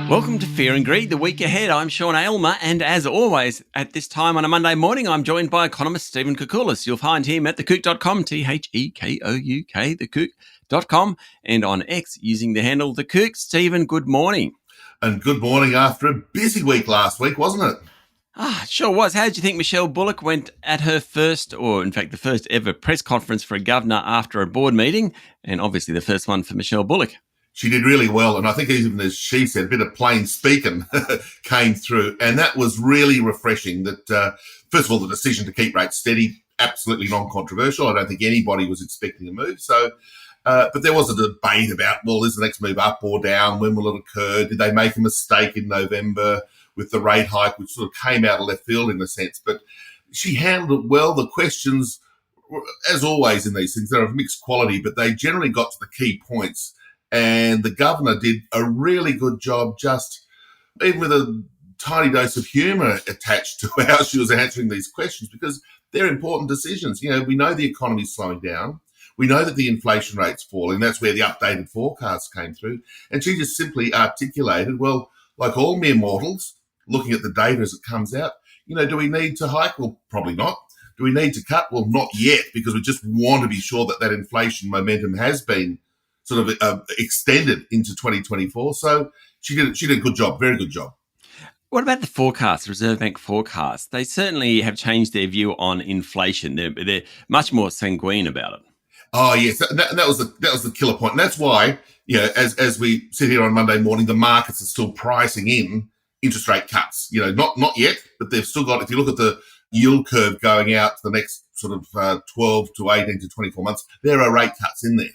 Welcome to Fear and Greed, the week ahead. I'm Sean Aylmer, and as always, at this time on a Monday morning, I'm joined by economist Stephen Koukoulas. You'll find him at thekouk.com, TheKouk, thekouk.com, and on X using the handle thekouk. Stephen, good morning. And good morning after a busy week last week, wasn't it? It sure was. How did you think Michelle Bullock went at her first, or in fact the first ever press conference for a governor after a board meeting, and obviously the first one for Michelle Bullock? She did really well, and I think even as she said, a bit of plain speaking came through, and that was really refreshing. That first of all, the decision to keep rates steady, absolutely non-controversial. I don't think anybody was expecting a move. So, but there was a debate about, well, is the next move up or down? When will it occur? Did they make a mistake in November with the rate hike, which sort of came out of left field in a sense? But she handled it well. The questions, as always in these things, they're of mixed quality, but they generally got to the key points. And the governor did a really good job, just even with a tiny dose of humour attached to how she was answering these questions, because they're important decisions. You know, we know the economy's slowing down. We know that the inflation rate's falling. That's where the updated forecasts came through. And she just simply articulated, well, like all mere mortals, looking at the data as it comes out, you know, do we need to hike? Well, probably not. Do we need to cut? Well, not yet, because we just want to be sure that that inflation momentum has been sort of extended into 2024. So she did a good job, very good job. What about the forecast, Reserve Bank forecast? They certainly have changed their view on inflation. They're much more sanguine about it. Oh yes, that was the killer point, and that's why, you know, as we sit here on Monday morning, the markets are still pricing in interest rate cuts. You know, not yet, but they've still got. If you look at the yield curve going out to the next sort of 12 to 18 to 24 months, there are rate cuts in there.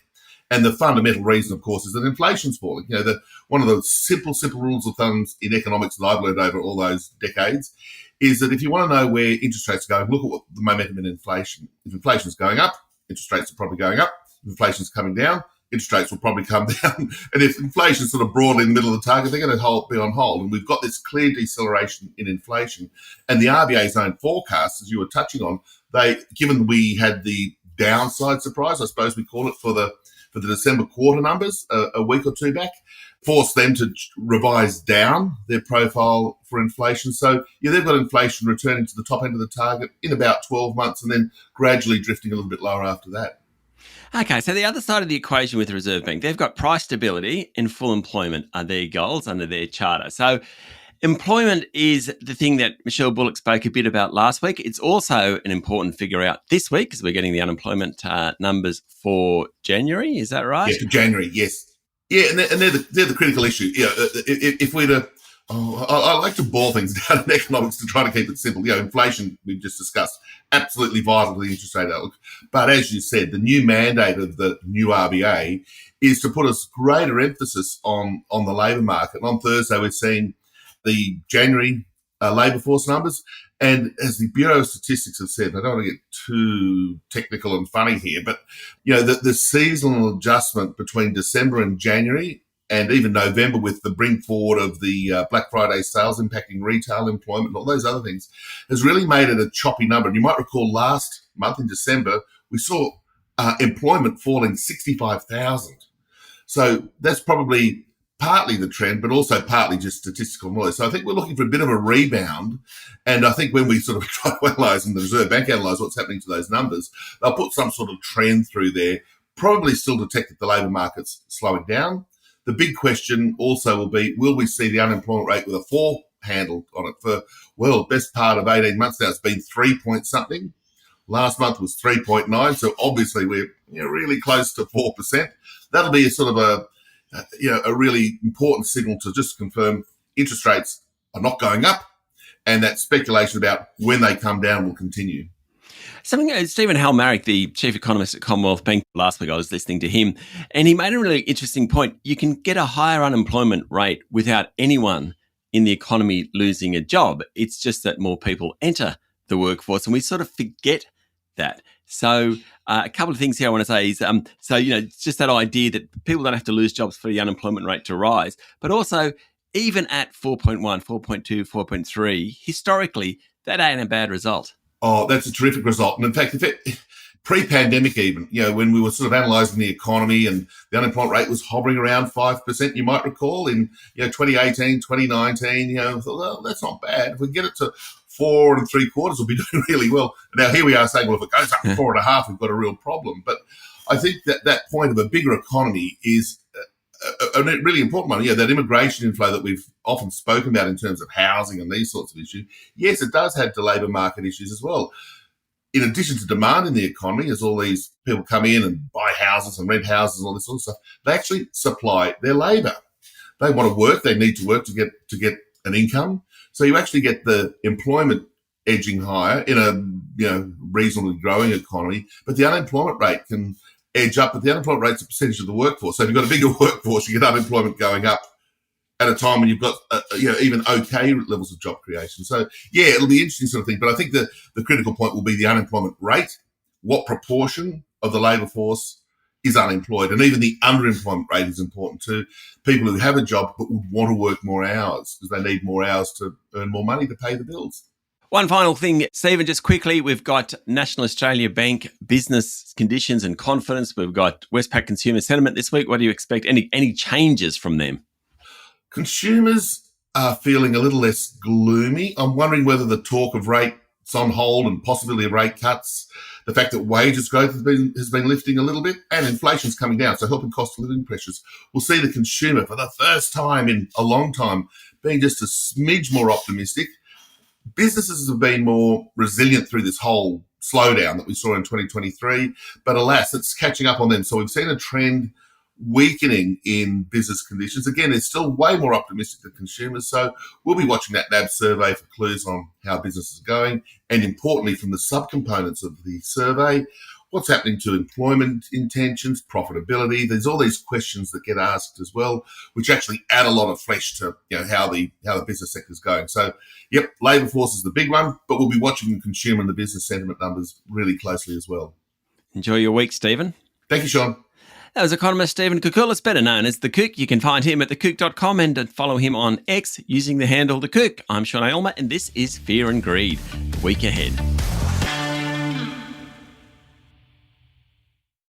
And the fundamental reason, of course, is that inflation's falling. You know, one of the simple rules of thumb in economics that I've learned over all those decades is that if you want to know where interest rates are going, look at what the momentum in inflation. If inflation's going up, interest rates are probably going up. If inflation's coming down, interest rates will probably come down. And if inflation's sort of broadly in the middle of the target, they're going to be on hold. And we've got this clear deceleration in inflation. And the RBA's own forecasts, as you were touching on, given we had the downside surprise, I suppose we call it, for the December quarter numbers a week or two back, forced them to revise down their profile for inflation. So, yeah, they've got inflation returning to the top end of the target in about 12 months and then gradually drifting a little bit lower after that. Okay, so the other side of the equation with the Reserve Bank, they've got price stability and full employment are their goals under their charter. So employment is the thing that Michelle Bullock spoke a bit about last week. It's also an important figure out this week because we're getting the unemployment numbers for January. Is that right? Yeah, for January, yes. Yeah, and they're the critical issue. You know, if we're to, I like to boil things down in economics to try to keep it simple. You know, inflation, we've just discussed, absolutely vital to the interest rate outlook. But as you said, the new mandate of the new RBA is to put a greater emphasis on the labour market. And on Thursday, we're seeing the January labour force numbers. And as the Bureau of Statistics have said, I don't want to get too technical and funny here, but, you know, the seasonal adjustment between December and January and even November with the bring forward of the Black Friday sales impacting retail employment and all those other things has really made it a choppy number. And you might recall last month in December, we saw employment falling 65,000. So that's probably partly the trend, but also partly just statistical noise. So I think we're looking for a bit of a rebound. And I think when we sort of try to analyse and the Reserve Bank analyse what's happening to those numbers, they'll put some sort of trend through there, probably still detect that the labour market's slowing down. The big question also will be, will we see the unemployment rate with a 4 handle on it for, well, best part of 18 months now? It's been 3 point something. Last month was 3.9. So obviously we're really close to 4%. That'll be a sort of a really important signal to just confirm interest rates are not going up and that speculation about when they come down will continue. Something Stephen Halmarick, the chief economist at Commonwealth Bank, last week I was listening to him, and he made a really interesting point. You can get a higher unemployment rate without anyone in the economy losing a job. It's just that more people enter the workforce, and we sort of forget that. So a couple of things here I want to say is, just that idea that people don't have to lose jobs for the unemployment rate to rise, but also even at 4.1, 4.2, 4.3, historically, that ain't a bad result. Oh, that's a terrific result. And in fact, pre-pandemic even, when we were sort of analysing the economy and the unemployment rate was hovering around 5%, you might recall in 2018, 2019, I thought, well, that's not bad. If we get it to 4.75%, we'll be doing really well. Now here we are saying, well, if it goes up to 4.5%, we've got a real problem. But I think that point of a bigger economy is a really important one. That immigration inflow that we've often spoken about in terms of housing and these sorts of issues, yes, it does have to labour market issues as well. In addition to demand in the economy, as all these people come in and buy houses and rent houses and all this sort of stuff, they actually supply their labour. They want to work, they need to work to get an income. So you actually get the employment edging higher in a reasonably growing economy, but the unemployment rate can edge up, but the unemployment rate's a percentage of the workforce. So if you've got a bigger workforce, you get unemployment going up at a time when you've got even okay levels of job creation. So it'll be an interesting sort of thing. But I think the critical point will be the unemployment rate. What proportion of the labour force is unemployed? And even the underemployment rate is important too. People who have a job but would want to work more hours because they need more hours to earn more money to pay the bills. One final thing, Stephen, just quickly, we've got National Australia Bank business conditions and confidence. We've got Westpac consumer sentiment this week. What do you expect? Any changes from them? Consumers are feeling a little less gloomy. I'm wondering whether the talk of rates on hold and possibility of rate cuts, the fact that wages growth has been lifting a little bit and inflation's coming down, so helping cost of living pressures. We'll see the consumer for the first time in a long time being just a smidge more optimistic. Businesses have been more resilient through this whole slowdown that we saw in 2023, but alas, it's catching up on them. So we've seen a trend weakening in business conditions. Again, they're still way more optimistic than consumers. So we'll be watching that NAB survey for clues on how business is going. And importantly, from the subcomponents of the survey, what's happening to employment intentions, profitability. There's all these questions that get asked as well, which actually add a lot of flesh to how the business sector is going. So, labour force is the big one, but we'll be watching the consumer and the business sentiment numbers really closely as well. Enjoy your week, Stephen. Thank you, Sean. That was economist Stephen Koukoulas, better known as The Kook. You can find him at thekook.com and follow him on X using the handle The Kook. I'm Sean Aylmer, and this is Fear and Greed. The week ahead.